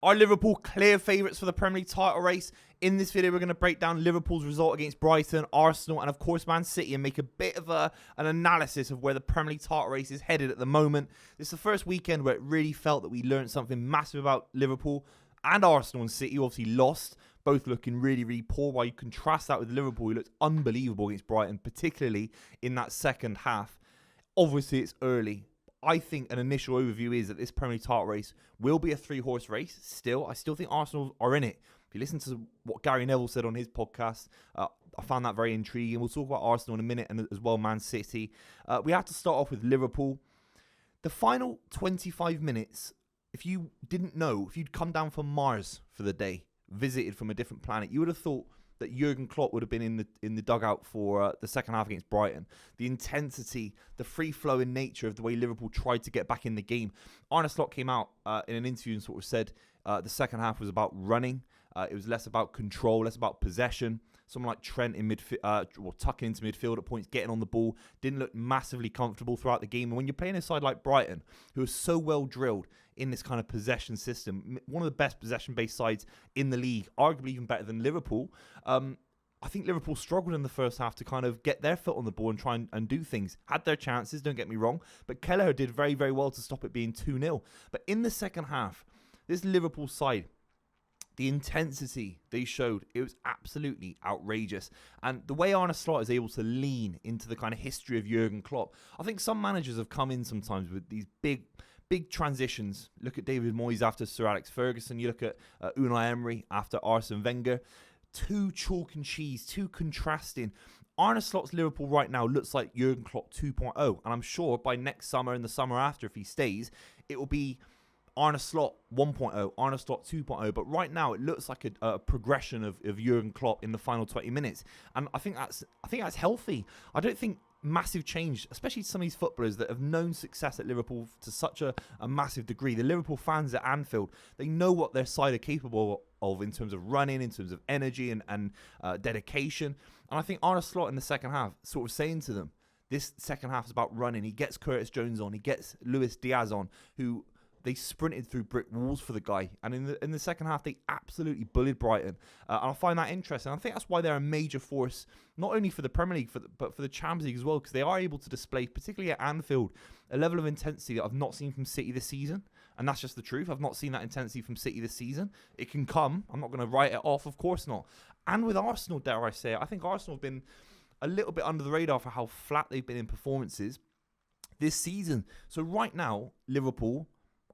Are Liverpool clear favourites for the Premier League title race? In this video, we're going to break down Liverpool's result against Brighton, Arsenal, and of course Man City, and make a bit of an analysis of where the Premier League title race is headed at the moment. This is the first weekend where it really felt that we learned something massive about Liverpool, and Arsenal and City obviously lost, both looking really, really poor. While you contrast that with Liverpool, who looked unbelievable against Brighton, particularly in that second half. Obviously, it's early. I think an initial overview is that this Premier League title race will be a three-horse race still. I still think Arsenal are in it. If you listen to what Gary Neville said on his podcast, I found that very intriguing. We'll talk about Arsenal in a minute, and as well Man City. We have to start off with Liverpool. The final 25 minutes, if you didn't know, if you'd come down from Mars for the day, visited from a different planet, you would have thought that Jurgen Klopp would have been in the dugout for the second half against Brighton. The intensity, the free-flowing nature of the way Liverpool tried to get back in the game. Arne Slot came out in an interview and sort of said the second half was about running. It was less about control, less about possession. Someone like Trent in midfield, or tucking into midfield at points, getting on the ball, didn't look massively comfortable throughout the game. And when you're playing a side like Brighton, who are so well drilled in this kind of possession system, one of the best possession-based sides in the league, arguably even better than Liverpool, I think Liverpool struggled in the first half to kind of get their foot on the ball and try and do things. Had their chances, don't get me wrong, but Kelleher did very, very well to stop it being 2-0. But in the second half, this Liverpool side, the intensity they showed, it was absolutely outrageous. And the way Arne Slot is able to lean into the kind of history of Jurgen Klopp, I think some managers have come in sometimes with these big transitions. Look at David Moyes after Sir Alex Ferguson. You look at Unai Emery after Arsene Wenger. Too chalk and cheese, too contrasting. Arne Slot's Liverpool right now looks like Jurgen Klopp 2.0. And I'm sure by next summer and the summer after, if he stays, it will be Arne Slot 1.0, Arne Slot 2.0, but right now it looks like a progression of Jurgen Klopp in the final 20 minutes, and I think that's healthy. I don't think massive change, especially some of these footballers that have known success at Liverpool to such a massive degree. The Liverpool fans at Anfield, they know what their side are capable of in terms of running, in terms of energy and dedication, and I think Arne Slot in the second half sort of saying to them, this second half is about running. He gets Curtis Jones on, he gets Luis Diaz on, who they sprinted through brick walls for the guy. And in the second half, they absolutely bullied Brighton. And I find that interesting. I think that's why they're a major force, not only for the Premier League, but for the Champions League as well, because they are able to display, particularly at Anfield, a level of intensity that I've not seen from City this season. And that's just the truth. I've not seen that intensity from City this season. It can come. I'm not going to write it off. Of course not. And with Arsenal, dare I say it, I think Arsenal have been a little bit under the radar for how flat they've been in performances this season. So right now, Liverpool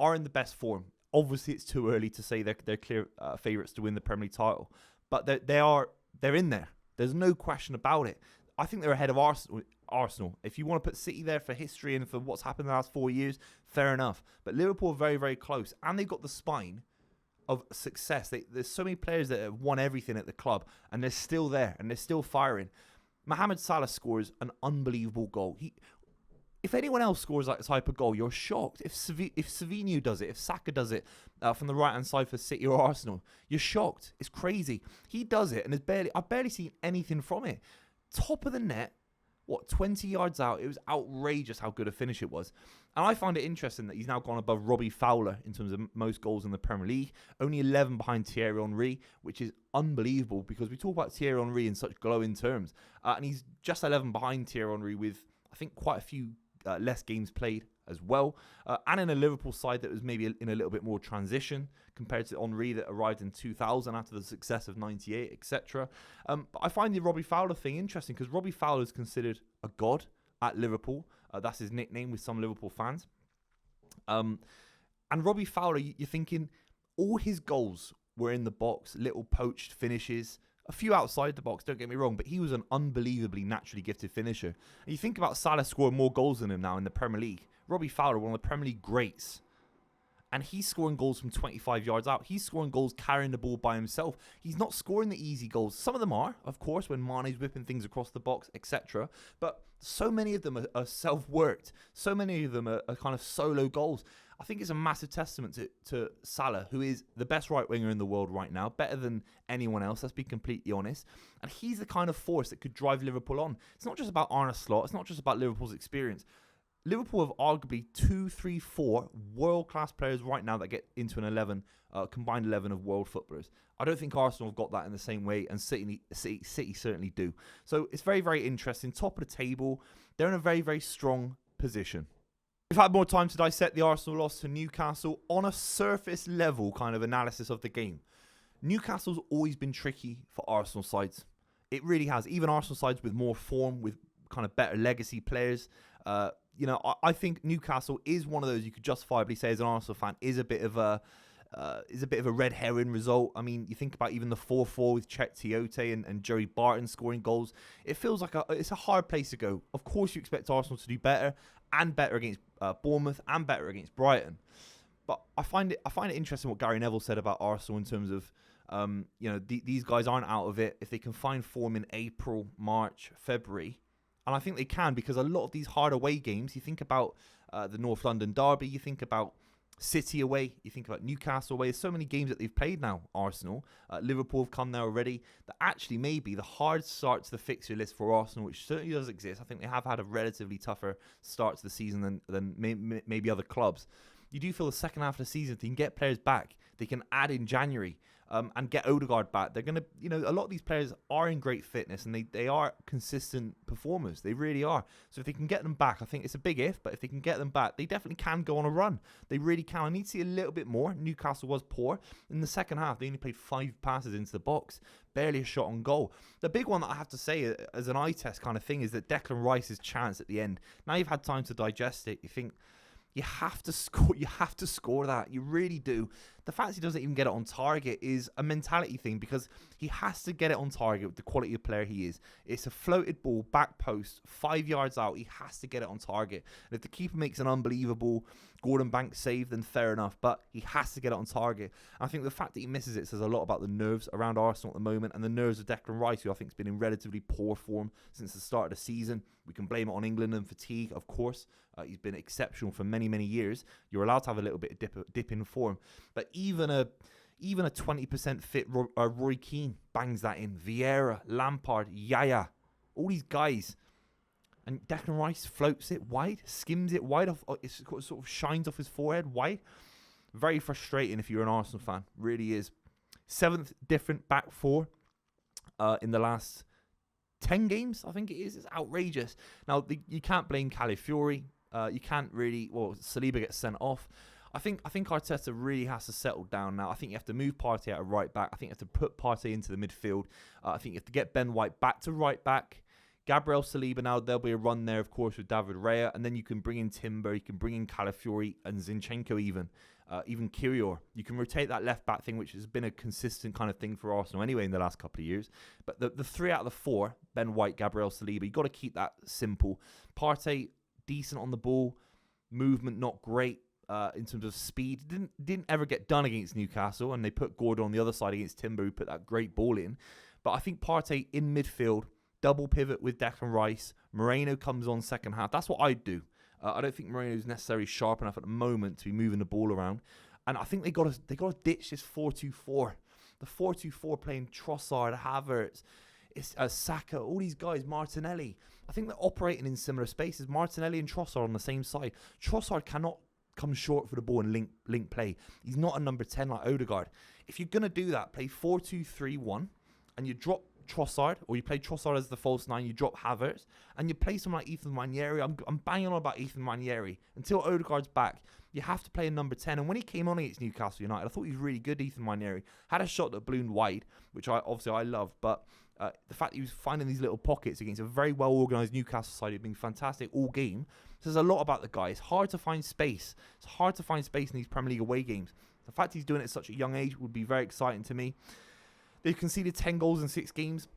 are in the best form. Obviously, it's too early to say they're clear favourites to win the Premier League title, but they're in there. There's no question about it. I think they're ahead of Arsenal. If you want to put City there for history and for what's happened in the last 4 years, fair enough. But Liverpool are very, very close, and they've got the spine of success. There's so many players that have won everything at the club, and they're still there, and they're still firing. Mohamed Salah scores an unbelievable goal. If anyone else scores that type of goal, you're shocked. If Savinho does it, if Saka does it from the right-hand side for City or Arsenal, you're shocked. It's crazy. He does it, and I've barely seen anything from it. Top of the net, 20 yards out. It was outrageous how good a finish it was. And I find it interesting that he's now gone above Robbie Fowler in terms of most goals in the Premier League. Only 11 behind Thierry Henry, which is unbelievable because we talk about Thierry Henry in such glowing terms. And he's just 11 behind Thierry Henry with, I think, quite a few less games played as well, and in a Liverpool side that was maybe in a little bit more transition compared to Henry that arrived in 2000 after the success of 98, etc. But I find the Robbie Fowler thing interesting because Robbie Fowler is considered a god at Liverpool. That's his nickname with some Liverpool fans. And Robbie Fowler, you're thinking all his goals were in the box, little poached finishes, a few outside the box, don't get me wrong, but he was an unbelievably naturally gifted finisher. And you think about Salah scoring more goals than him now in the Premier League. Robbie Fowler, one of the Premier League greats. And he's scoring goals from 25 yards out. He's scoring goals carrying the ball by himself. He's not scoring the easy goals. Some of them are, of course, when Mane's whipping things across the box, etc. But so many of them are self-worked. So many of them are kind of solo goals. I think it's a massive testament to Salah, who is the best right winger in the world right now, better than anyone else, let's be completely honest. And he's the kind of force that could drive Liverpool on. It's not just about Arne Slot, it's not just about Liverpool's experience. Liverpool have arguably 2, 3, 4 world-class players right now that get into an 11, combined 11 of world footballers. I don't think Arsenal have got that in the same way, and City certainly do. So it's very, very interesting. Top of the table, they're in a very, very strong position. We've had more time to dissect the Arsenal loss to Newcastle on a surface level kind of analysis of the game. Newcastle's always been tricky for Arsenal sides. It really has. Even Arsenal sides with more form, with kind of better legacy players. I think Newcastle is one of those you could justifiably say as an Arsenal fan is a bit of a red herring result. I mean, you think about even the 4-4 with Chet Tiote and Joey Barton scoring goals. It feels like it's a hard place to go. Of course, you expect Arsenal to do better and better against Bournemouth and better against Brighton. But I find it interesting what Gary Neville said about Arsenal in terms of these guys aren't out of it if they can find form in April, March, February. And I think they can, because a lot of these hard away games, you think about the North London derby, you think about City away, you think about Newcastle away. There's so many games that they've played now, Arsenal. Liverpool have come there already. That actually maybe the hard start to the fixture list for Arsenal, which certainly does exist. I think they have had a relatively tougher start to the season than maybe other clubs. You do feel the second half of the season, if they can get players back, they can add in January. And get Odegaard back. They're going to, a lot of these players are in great fitness and they are consistent performers. They really are. So if they can get them back, I think it's a big if, but if they can get them back, they definitely can go on a run. They really can. I need to see a little bit more. Newcastle was poor. In the second half, they only played 5 passes into the box, barely a shot on goal. The big one that I have to say as an eye test kind of thing is that Declan Rice's chance at the end. Now you've had time to digest it. You think, you have to score. You have to score that. You really do. The fact he doesn't even get it on target is a mentality thing, because he has to get it on target with the quality of player he is. It's a floated ball, back post, 5 yards out. He has to get it on target. And if the keeper makes an unbelievable Gordon Banks save, then fair enough. But he has to get it on target. And I think the fact that he misses it says a lot about the nerves around Arsenal at the moment, and the nerves of Declan Rice, who I think has been in relatively poor form since the start of the season. We can blame it on England and fatigue, of course. He's been exceptional for many, many years. You're allowed to have a little bit of dip in form. But even a 20% fit Roy Keane bangs that in. Vieira, Lampard, Yaya, all these guys. And Declan Rice floats it wide, skims it wide off. It sort of shines off his forehead wide. Very frustrating if you're an Arsenal fan. Really is. 7th different back four in the last 10 games, I think it is. It's outrageous. Now, you can't blame Calafiori. You can't really... Well, Saliba gets sent off. I think Arteta really has to settle down now. I think you have to move Partey out of right back. I think you have to put Partey into the midfield. I think you have to get Ben White back to right back. Gabriel Saliba now, there'll be a run there, of course, with David Raya. And then you can bring in Timber. You can bring in Calafiori and Zinchenko even Kirior. You can rotate that left back thing, which has been a consistent kind of thing for Arsenal anyway in the last couple of years. But the 3 out of the 4, Ben White, Gabriel Saliba, you've got to keep that simple. Partey, decent on the ball. Movement, not great. In terms of speed, didn't ever get done against Newcastle, and they put Gordon on the other side against Timber, who put that great ball in. But I think Partey in midfield, double pivot with Declan Rice. Moreno comes on second half. That's what I'd do. I don't think Moreno is necessarily sharp enough at the moment to be moving the ball around, and I think they got to ditch this 4-2-4. The 4-2-4 playing Trossard, Havertz, Saka, all these guys, Martinelli. I think they're operating in similar spaces. Martinelli and Trossard on the same side. Trossard cannot come short for the ball and link play. He's not a number 10 like Odegaard. If you're going to do that, play 4-2-3-1 and you drop Trossard, or you play Trossard as the false 9, you drop Havertz, and you play someone like Ethan Nwaneri. I'm banging on about Ethan Nwaneri. Until Odegaard's back, you have to play a number 10. And when he came on against Newcastle United, I thought he was really good, Ethan Nwaneri. Had a shot that ballooned wide, which I loved, but the fact that he was finding these little pockets against a very well-organised Newcastle side who've been fantastic all game says a lot about the guy. It's hard to find space. It's hard to find space in these Premier League away games. The fact he's doing it at such a young age would be very exciting to me. They've conceded 10 goals in 6 games.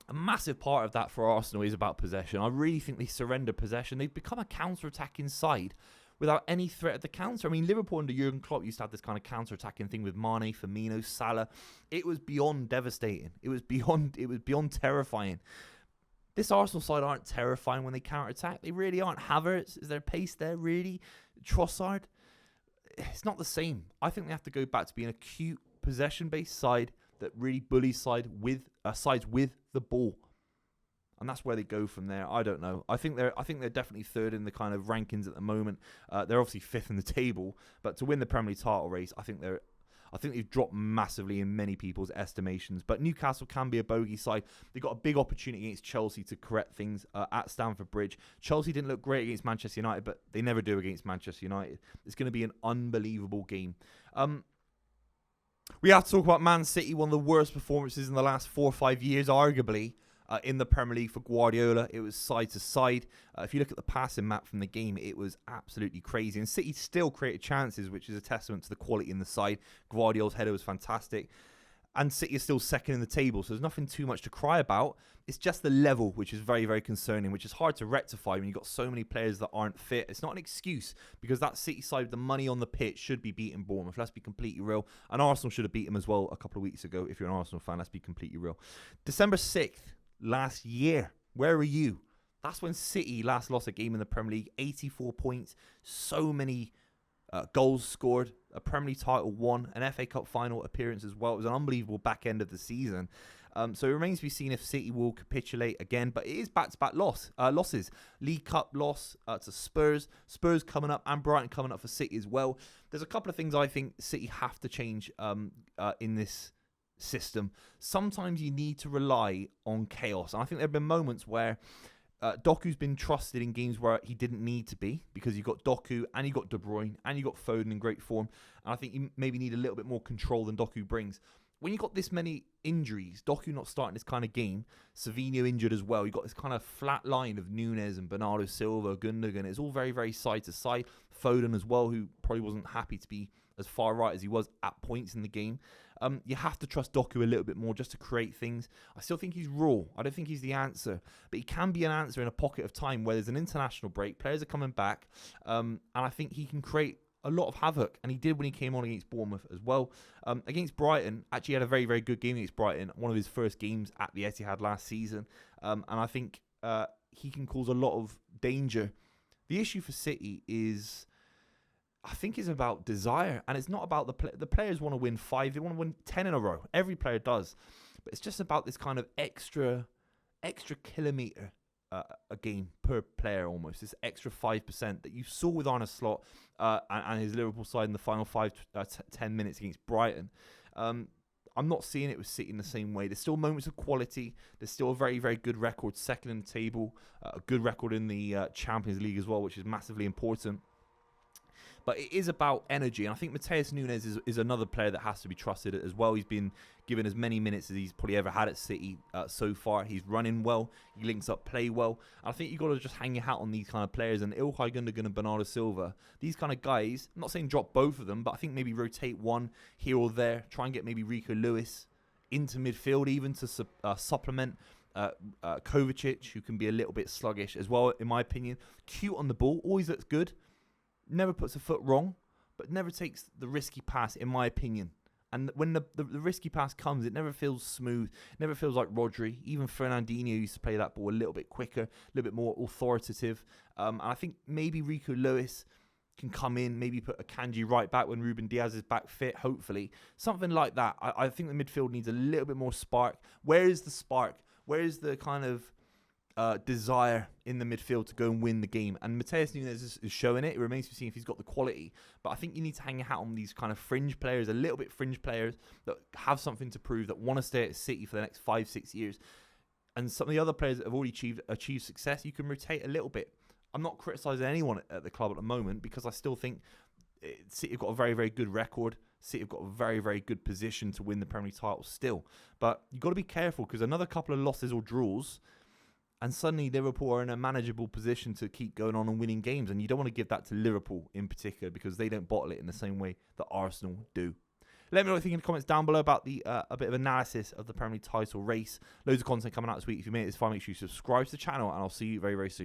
A massive part of that for Arsenal is about possession. I really think they surrender possession. They've become a counter-attacking side without any threat of the counter. I mean, Liverpool under Jurgen Klopp used to have this kind of counter-attacking thing with Mane, Firmino, Salah. It was beyond devastating. It was beyond terrifying. This Arsenal side aren't terrifying when they counter-attack. They really aren't. Havertz, is there pace there, really? Trossard? It's not the same. I think they have to go back to being a cute, possession-based side that really bullies sides with the ball. and that's where they go from there. I don't know. I think they're definitely third in the kind of rankings at the moment. They're obviously fifth in the table, but to win the Premier League title race, I think they've dropped massively in many people's estimations. But Newcastle can be a bogey side. They got a big opportunity against Chelsea to correct things at Stamford Bridge. Chelsea didn't look great against Manchester United, but they never do against Manchester United. It's going to be an unbelievable game. We have to talk about Man City, one of the worst performances in the last 4 or 5 years, arguably, in the Premier League for Guardiola. It was side to side. If you look at the passing map from the game, it was absolutely crazy. And City still created chances, which is a testament to the quality in the side. Guardiola's header was fantastic. And City is still second in the table, so there's nothing too much to cry about. It's just the level, which is very, very concerning, which is hard to rectify when you've got so many players that aren't fit. It's not an excuse, because that City side, the money on the pitch, should be beating Bournemouth. Let's be completely real. And Arsenal should have beat them as well a couple of weeks ago. If you're an Arsenal fan, let's be completely real. December 6th, last year, where were you? That's when City last lost a game in the Premier League. 84 points, so many goals scored, a Premier League title won, an FA Cup final appearance as well. It was an unbelievable back end of the season. So it remains to be seen if City will capitulate again. But it is back-to-back losses. League Cup loss to Spurs. Spurs coming up, and Brighton coming up for City as well. There's a couple of things I think City have to change in this system. Sometimes you need to rely on chaos. And I think there have been moments where Doku's been trusted in games where he didn't need to be, because you've got Doku and you've got De Bruyne and you've got Foden in great form. And I think you maybe need a little bit more control than Doku brings. When you've got this many injuries, Doku not starting this kind of game, Savinho injured as well, you've got this kind of flat line of Nunes and Bernardo Silva, Gundogan. It's all very, very side to side. Foden as well, who probably wasn't happy to be as far right as he was at points in the game. You have to trust Doku a little bit more just to create things. I still think he's raw. I don't think he's the answer. But he can be an answer in a pocket of time where there's an international break. Players are coming back. And I think he can create a lot of havoc. And he did when he came on against Bournemouth as well. Against Brighton, actually had a very, very good game against Brighton. One of his first games at the Etihad last season. And I think he can cause a lot of danger. The issue for City is, I think, is about desire, and it's not about the players want to win 5, they want to win 10 in a row. Every player does, but it's just about this kind of extra kilometre a game per player, almost this extra 5% that you saw with Arne Slot and his Liverpool side in the final 10 minutes against Brighton. I'm not seeing it with City in the same way. There's still moments of quality. There's still a very, very good record, second in the table, a good record in the Champions League as well, which is massively important. But it is about energy, and I think Matheus Nunes is another player that has to be trusted as well. He's been given as many minutes as he's probably ever had at City so far. He's running well, he links up play well. And I think you've got to just hang your hat on these kind of players. And Ilkay Gundogan and Bernardo Silva, these kind of guys, I'm not saying drop both of them, but I think maybe rotate one here or there. Try and get maybe Rico Lewis into midfield even to supplement Kovacic, who can be a little bit sluggish as well, in my opinion. Cute on the ball, always looks good. Never puts a foot wrong, but never takes the risky pass, in my opinion. And when the risky pass comes, it never feels smooth. It never feels like Rodri. Even Fernandinho used to play that ball a little bit quicker, a little bit more authoritative. And I think maybe Rico Lewis can come in, maybe put a Kanji right back when Ruben Diaz is back fit, hopefully. Something like that. I think the midfield needs a little bit more spark. Where is the spark? Where is the kind of desire in the midfield to go and win the game? And Matheus Nunes is showing it. It remains to be seen if he's got the quality. But I think you need to hang your hat on these kind of fringe players, a little bit fringe players that have something to prove, that want to stay at City for the next 5-6 years. And some of the other players that have already achieved success, you can rotate a little bit. I'm not criticising anyone at the club at the moment, because I still think City have got a very, very good record. City have got a very, very good position to win the Premier League title still. But you've got to be careful, because another couple of losses or draws, and suddenly Liverpool are in a manageable position to keep going on and winning games. And you don't want to give that to Liverpool in particular, because they don't bottle it in the same way that Arsenal do. Let me know what you think in the comments down below about the a bit of analysis of the Premier League title race. Loads of content coming out this week. If you made it this far, make sure you subscribe to the channel, and I'll see you very, very soon.